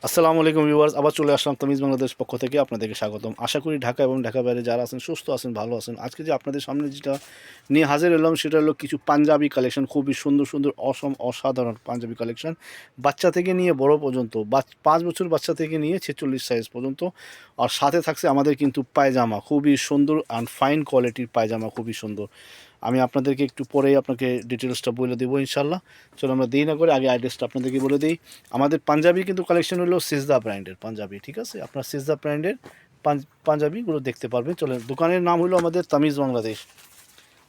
আসসালামু আলাইকুম ভিউয়ার্স, আবার চলে আসলাম তামিজ বাংলাদেশ পক্ষ থেকে আপনাদেরকে স্বাগতম। আশা করি ঢাকা এবং ঢাকা বাইরে যারা আছেন সুস্থ আছেন, ভালো আছেন। আজকে যে আপনাদের সামনে যেটা নিয়ে হাজির এলাম সেটা হলো কিছু পাঞ্জাবি কালেকশন, খুবই সুন্দর সুন্দর অসাধারণ পাঞ্জাবি কালেকশন, বাচ্চা থেকে নিয়ে বড় পর্যন্ত, 5 বছর বাচ্চা থেকে নিয়ে 46 সাইজ পর্যন্ত। আর সাথে থাকছে আমাদের কিন্তু পায়জামা, খুবই সুন্দর অ্যান্ড ফাইন কোয়ালিটির পায়জামা, খুবই সুন্দর। আমি আপনাদেরকে একটু পরেই আপনাকে ডিটেলসটা বলে দেবো ইনশাল্লাহ। চলো আমরা দেরি না করে আগে অ্যাড্রেসটা আপনাদেরকে বলে দিই। আমাদের পাঞ্জাবি কিন্তু কালেকশন হলো সিজদা ব্র্যান্ডের পাঞ্জাবি, ঠিক আছে? আপনার সিজদা ব্র্যান্ডের পাঞ্জাবিগুলো দেখতে পারবেন। চলেন, দোকানের নাম হলো আমাদের তামিজ বাংলাদেশ,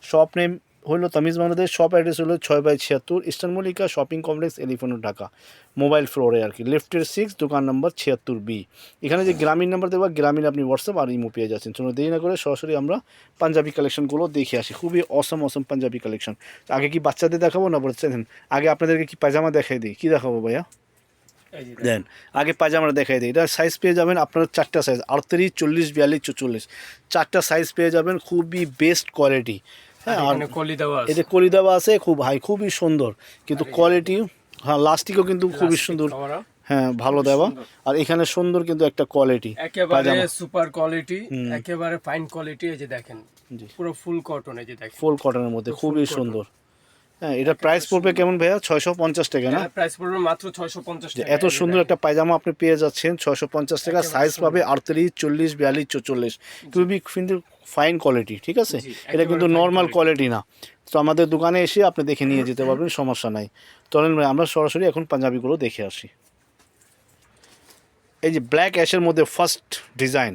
শপ নেম হলো তামিজ বাংলাদেশ, শপ অ্যাড্রেস হলো 6/76 eastern Mallika shopping complex, elephant Dhaka, mobile ফ্লোরে আর কি, লেফটের 6, দোকান নম্বর 76B। এখানে যে গ্রামীণ নাম্বার দেওয়া, গ্রামীণ আপনি হোয়াটসঅ্যাপ আর ইমো পেয়ে যাচ্ছেন। চলো দেরি না করে সরাসরি আমরা পাঞ্জাবি কালেকশনগুলো দেখে আসি। খুবই অসম পাঞ্জাবি কালেকশন। আগে কি বাচ্চাদের দেখাবো না বলছেন? আগে আপনাদেরকে কি পায়জামা দেখাই দিই? কী দেখাবো ভাইয়া? দেন আগে পায়জামাটা দেখাই দিই। এটা সাইজ পেয়ে যাবেন আপনারা 4টা সাইজ, 38, 40, 42, 44, 4টা সাইজ পেয়ে যাবেন। খুবই বেস্ট কোয়ালিটি। হ্যাঁ, আর এতে কলি দেওয়া আছে, খুব হাই, খুবই সুন্দর কিন্তু কোয়ালিটি। হ্যাঁ, লাস্টিকও কিন্তু খুবই সুন্দর, হ্যাঁ ভালো দেওয়া। আর এখানে সুন্দর কিন্তু একটা কোয়ালিটি, একেবারে সুপার কোয়ালিটি, একেবারে ফাইন কোয়ালিটি। এই যে দেখেন, পুরো ফুল কটন, এই যে দেখেন ফুল কটনের মধ্যে খুবই সুন্দর। হ্যাঁ, এটা প্রাইস পড়বে কেমন ভাইয়া? 650 টাকা না? প্রাইস পড়বে মাত্র 650 টাকা। এত সুন্দর একটা পায়জামা আপনি পেয়ে যাচ্ছেন 650 টাকা। সাইজ পাবে 38, 40, 42, 44। খুবই কিন্তু ফাইন কোয়ালিটি, ঠিক আছে? এটা কিন্তু নর্মাল কোয়ালিটি না। তো আমাদের দোকানে এসে আপনি দেখে নিয়ে যেতে পারবেন, সমস্যা নাই। চলেন ভাই আমরা সরাসরি এখন পাঞ্জাবিগুলো দেখে আসি। এই যে ব্ল্যাক অ্যাশের মধ্যে ফার্স্ট ডিজাইন,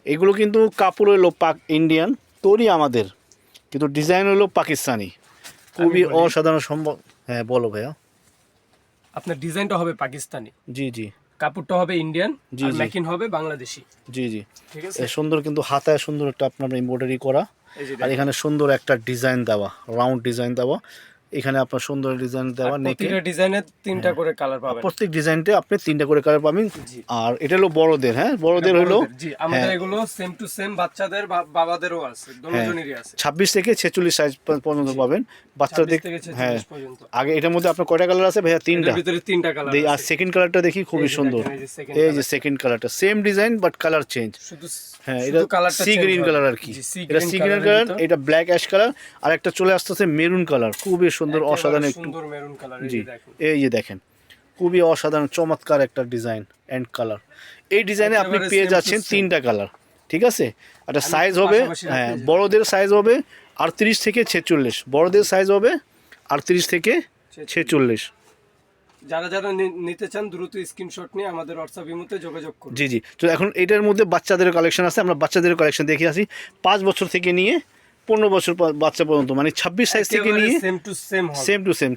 এগুলো কিন্তু কাপড় হলো ইন্ডিয়ান তৈরি আমাদের, কিন্তু ডিজাইন হলো পাকিস্তানি, খুবই অসাধারণ সম্ভব। হ্যাঁ বলো ভাইয়া। আপনার ডিজাইনটা হবে পাকিস্তানি, জি জি। কাপড়টা হবে ইন্ডিয়ান, জি, আর জি। মেকিং হবে বাংলাদেশি। জি জি। ঠিক আছে, সুন্দর কিন্তু হাতায় সুন্দর একটা আপনার এমব্রয়ডারি করা। এই যে আর দেখেন, এখানে সুন্দর একটা ডিজাইন দেওয়া, রাউন্ড ডিজাইন দেওয়া। এখানে আপনার সুন্দর ডিজাইন দেওয়া নেকে। প্রতিটা ডিজাইনের 3টা করে কালার পাবেন। প্রত্যেক ডিজাইনতে আপনি 3টা করে কালার পাবেন। জি। আর এটা হলো বড়দের, হ্যাঁ বড়দের হলো জি, আমাদের এগুলো সেম টু সেম, বাচ্চাদের বাবাদেরও আছে, দুজনেরই আছে। 26 থেকে 46 সাইজ পর্যন্ত পাবেন বাচ্চাদের। 26 থেকে 46 হ্যাঁ, পর্যন্ত। আগে এটার মধ্যে আপনার কয়টা কালার আছে ভাইয়া? 3টা। এর ভিতরে 3টা কালার আর আছে। সেকেন্ড কালারটা দেখি, খুবই এই যে সুন্দর। দেখেন, এই যে second এই যে কালারটা। সেকেন্ড কালারটা same design but colour change. শুধু হ্যাঁ, শুধু এটা কালারটা সি গ্রিন কালার আর কি। এটা সি গ্রিন কালার, এটা ব্ল্যাক অ্যাশ কালার। আর একটা চলে আসতেছে মেরুন কালার, খুবই সুন্দর অসাধারণ একটু। সুন্দর মেরুন কালার, এই জি, যে দেখেন। এই যে দেখেন, খুবই অসাধারণ চমৎকার একটা ডিজাইন অ্যান্ড কালার। এই ডিজাইনে আপনি একেবারে পেয়ে same to যাচ্ছেন same। 3টা কালার, ঠিক আছে? একটা আমি সাইজ একটু হবে, পাশাপাশি হ্যাঁ রাখতে চাই। বড়দের সাইজ হবে 38 থেকে 46, বড়দের সাইজ হবে 38 থেকে 46। যারা যারা নিতে চান দ্রুত স্ক্রিনশট নিয়ে আমাদের হোয়াটসঅ্যাপ ইমোতে যোগাযোগ করুন। জি জি। তো এখন এটার মধ্যে বাচ্চাদের কালেকশন আছে, আমরা বাচ্চাদের কালেকশন দেখে আসি। 5 বছর থেকে নিয়ে 15 বছর বাচ্চা পর্যন্ত, মানে 26 সাইজ থেকে নিয়ে সেম টু সেম হবে। সেম টু সেম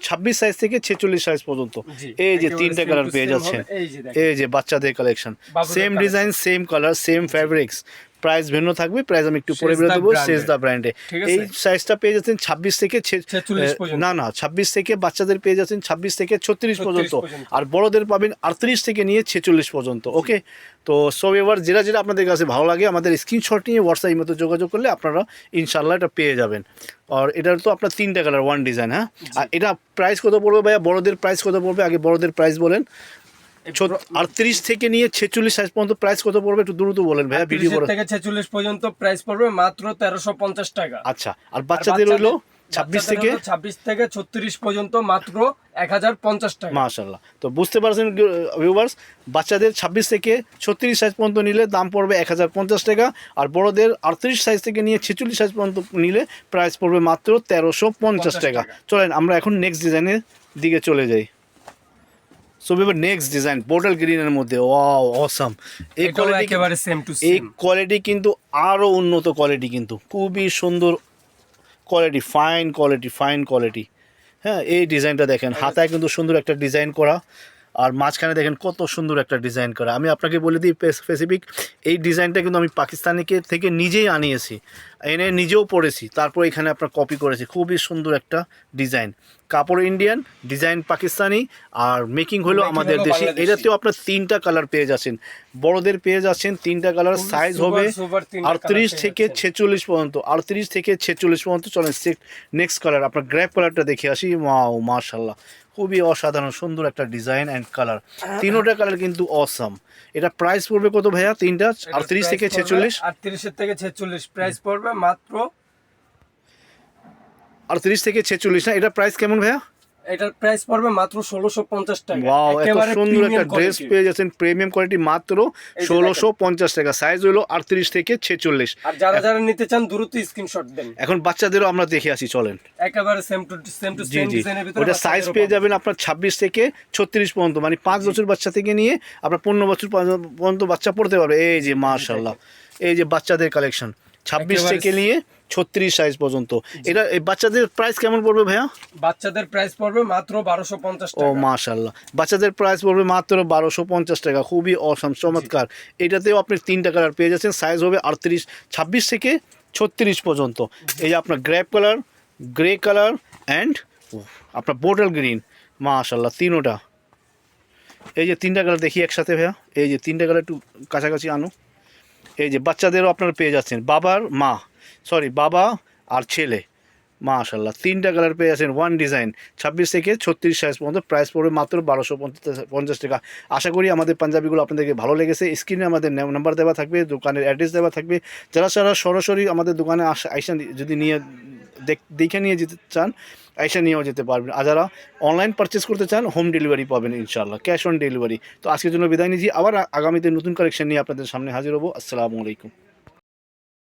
26 সাইজ থেকে 46 সাইজ পর্যন্ত। জি, এই যে একেবারে 3টা same কালার to পেয়ে same যাচ্ছেন। হবে, এই যে দেখেন। এই যে বাচ্চাদের কালেকশন, বাবুদের same collection। Design, same colour, same fabrics. Price ভিন্ন থাকবে, প্রাইস আমি একটু পরে বলে সেজদা দেবো। brand সেজদা ব্র্যান্ডে ঠিক এই আছে? সাইজটা পেয়ে যাচ্ছেন 26 থেকে 46 পর্যন্ত। না 26 থেকে বাচ্চাদের পেয়ে যাচ্ছেন 26 থেকে 36 পর্যন্ত। পর্যন্ত। আর বড়দের পাবেন 38 থেকে নিয়ে 46 পর্যন্ত। ওকে, তো সব এবার যেটা যেটা আপনাদের কাছে ভালো লাগে আমাদের স্ক্রিনশট নিয়ে হোয়াটসঅ্যাপ মতো যোগাযোগ করলে আপনারা ইনশাল্লাহ এটা পেয়ে যাবেন। আর এটার তো আপনার 3টা কালার, 1 ডিজাইন। হ্যাঁ, আর এটা প্রাইস কত পড়বে ভাইয়া? বড়দের প্রাইস কত পড়বে? আগে বড়দের প্রাইস বলেন। 38 থেকে নিয়ে 46 সাইজ পর্যন্ত প্রাইস কত পড়বে একটু দ্রুত বলেন ভাইয়া, ভিডিও 38 থেকে 46 পর্যন্ত প্রাইস পড়বে মাত্র 1350 টাকা। আচ্ছা, আর বাচ্চাদের হইলো 26 থেকে 36 পর্যন্ত মাত্র 1050 টাকা। মাশাআল্লাহ। তো বুঝতে পারছেন ভিউয়ার্স, বাচ্চাদের 26 থেকে 36 সাইজ পর্যন্ত নিলে দাম পড়বে 1050 টাকা। আর বড়দের 38 সাইজ থেকে নিয়ে 46 সাইজ পর্যন্ত নিলে প্রাইস পড়বে মাত্র 1350 টাকা। চলেন আমরা এখন নেক্সট ডিজাইনের দিকে চলে যাই। সো এবার নেক্সট ডিজাইন বোটল গ্রিনের মধ্যে, ওয়াও অসাম। এই এটাও কোয়ালিটি, একেবারে সেম টু এই সেম। কোয়ালিটি কিন্তু আরও উন্নত কোয়ালিটি, কিন্তু খুবই সুন্দর quality, fine quality, fine quality. হ্যাঁ, এই ডিজাইনটা দেখেন, হাতায় কিন্তু সুন্দর একটা ডিজাইন করা। আর মাঝখানে দেখেন কত সুন্দর একটা ডিজাইন করা। আমি আপনাকে বলে দিই স্পেসিফিক, এই ডিজাইনটা কিন্তু আমি পাকিস্তানিকে থেকে নিজেই আনিয়েছি। এনে নিজেও পরেছি, তারপর এখানে আপনার কপি করেছি। খুবই সুন্দর একটা ডিজাইন, কাপড় Indian, design Pakistani, are making হলো Making আমাদের হলো দেশে। বাংলাদেশি। এটাতেও আপনার 3টা কালার পেয়ে যাচ্ছেন, বড়দের পেয়ে যাচ্ছেন 3টা কালার, খুবই সাইজ super, হবে super 3টা 38 colour থেকে পেয়ে যাচ্ছেন। 46 পর্যন্ত, 38 থেকে 46 পর্যন্ত। চলেন নেক্সট কালার আপনার গ্রেপ কালারটা দেখে আসি। ওয়াও মাশাআল্লাহ, খুবই অসাধারণ সুন্দর একটা ডিজাইন অ্যান্ড কালার, তিনোটা কালার কিন্তু অসাম। এটা প্রাইস পড়বে কত ভাইয়া? তিনটা 38 থেকে 46, 38 থেকে 46 প্রাইস পড়বে মাত্র। 38 থেকে 46 না, এটা প্রাইস কেমন ভাইয়া? এটার প্রাইস পড়বে মাত্র 1650 টাকা। ওয়াও, এত একেবারে সুন্দর একটা premium ড্রেস quality। পেয়ে যাচ্ছেন, প্রিমিয়াম কোয়ালিটি, মাত্র এই যে 1650 টাকা। সাইজ হলো 38 থেকে 46। আর যারা যারা নিতে চান দ্রুত স্ক্রিনশট দেন। এখন বাচ্চাদেরও আমরা দেখে আসি, চলেন। একেবারে সেম টু জি সেম জি, ডিজাইনের ভিতরে ওটা সাইজ বাচ্চাদেরও পেয়ে পাবেন। যাবেন আপনার 26 থেকে 36 পর্যন্ত, মানে 5 বছর বাচ্চা থেকে নিয়ে আপনার 15 বছর পর্যন্ত বাচ্চা পড়তে পারবে। এই যে মাশাআল্লাহ, এই যে বাচ্চাদের কালেকশন 26 একেবারে থেকে নিয়ে 36 সাইজ পর্যন্ত। এটা এই বাচ্চাদের প্রাইস কেমন পড়বে ভাইয়া? বাচ্চাদের প্রাইস পড়বে মাত্র 1250 ও টাকা। মাশাআল্লাহ, বাচ্চাদের প্রাইস পড়বে মাত্র 1250 টাকা। খুবই অসাম, চমৎকার। এটাতেও আপনি 3টা কালার পেয়ে যাচ্ছেন, সাইজ হবে 26 থেকে 36 পর্যন্ত। এই যে আপনার grape colour, grey colour and আপনার বোটল গ্রিন, মাশাআল্লাহ তিনোটা। এই যে 3টা কালার দেখি একসাথে ভাইয়া, এই যে 3টা কালার একটু কাছাকাছি আনো। এই যে বাচ্চাদেরও আপনারা পেয়ে যাচ্ছেন, বাবা আর ছেলে, মাশাআল্লাহ 3টা কালার পেয়ে যাচ্ছেন, ওয়ান ডিজাইন, 26 থেকে 36 সাইজ পর্যন্ত। প্রাইস পড়বে মাত্র 1250 টাকা। আশা করি আমাদের পাঞ্জাবিগুলো আপনাদেরকে ভালো লেগেছে। স্ক্রিনে আমাদের নাম্বার দেওয়া থাকবে, দোকানের অ্যাড্রেস দেওয়া থাকবে। যারা সরাসরি আমাদের দোকানে আইসা যদি নিয়ে দেখে নিয়ে যেতে চান, আইসা নিয়েও যেতে পারবেন। আর যারা অনলাইন পারচেস করতে চান, হোম ডেলিভারি পাবেন ইনশাআল্লাহ, ক্যাশ অন ডেলিভারি। তো আজকের জন্য বিদায় নিচ্ছি, আবার আগামীতে নতুন কালেকশন নিয়ে আপনাদের সামনে হাজির হবো। আসসালামু আলাইকুম।